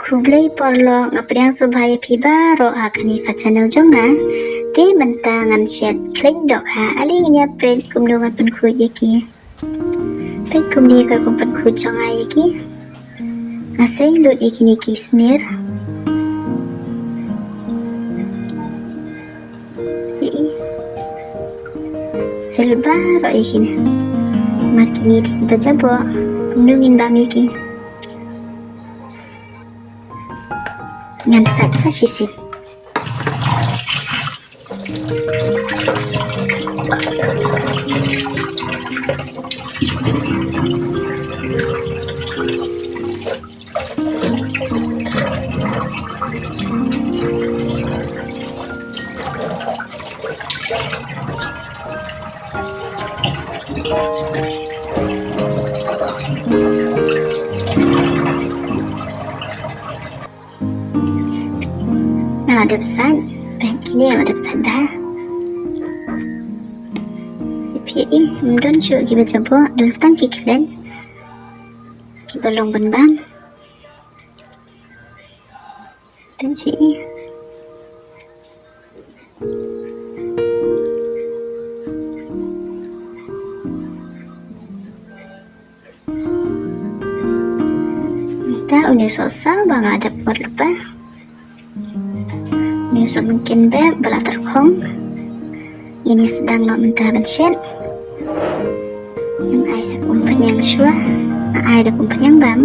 Kublai porlo ngapriang subhaya piba roa kani ka channel jonga ti bentangan chat klik dok ha ali ngnya page kumdungan penku yaki page kumni kar kumpan ku jonga yaki ngasai lut yaki niki snir selba ro yaki markini tiki bajabo kumdungin bam yaki ngan sa shisin ada pesan baik ini ada pesan dah PI mendon syuk kita coba dostan kiklen kita long benbam dan PI kita udah selesai bang ada buat lupa ini mungkin bela terkong ini sedang nak mentah bencet yang ada kumpan yang syua ada kumpan yang bam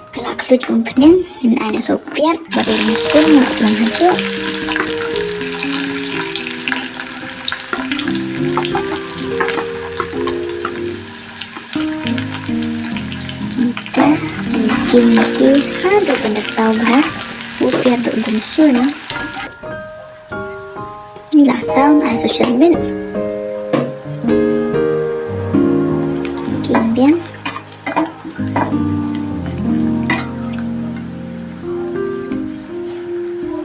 kalau kelut kumpan yang ada sopiat baru musuh yang hancur Mungkin ada benda sabar biar untuk sun inilah sound ai social media kimbian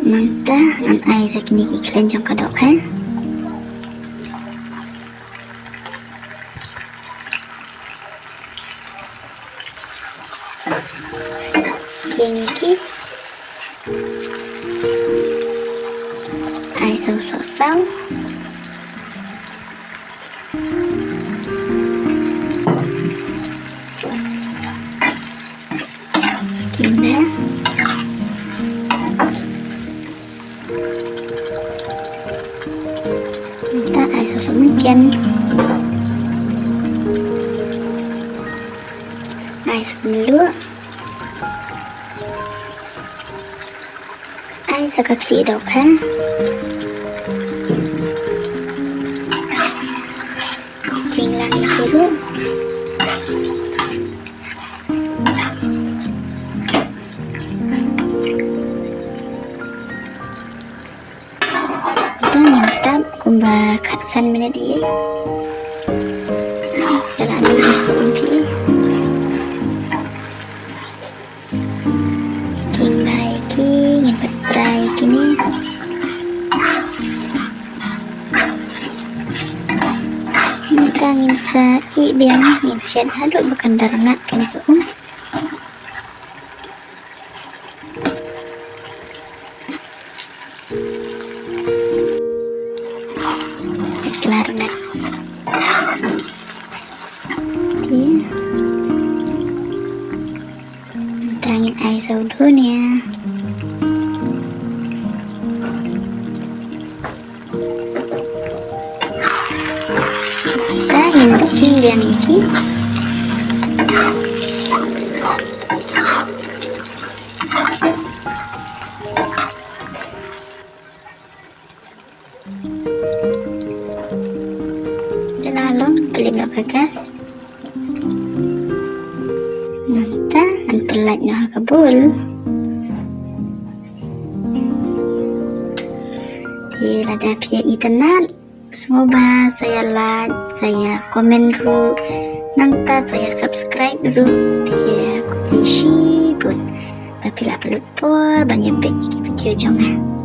mantah an ai sakini iklan jong kadok ha Ki ai sâu sao kimba ta ai sâu mungkin ai sebelum ai sakakli dok ha king lang ikiro kita nyantap kumba katsan mina dia dalam mimpi king baik ingin berperai kini ngin sa biang ngin shed hadut bukan darna kini ke klarnet tangin ai sau dunia King dia Miki jalan beli bagas nanti antelatnya kabul di lada pia internet. Semoga saya like, saya komen dulu, nanti saya subscribe dulu, dia kompleksi pun. Apabila perlu banyak video jangan.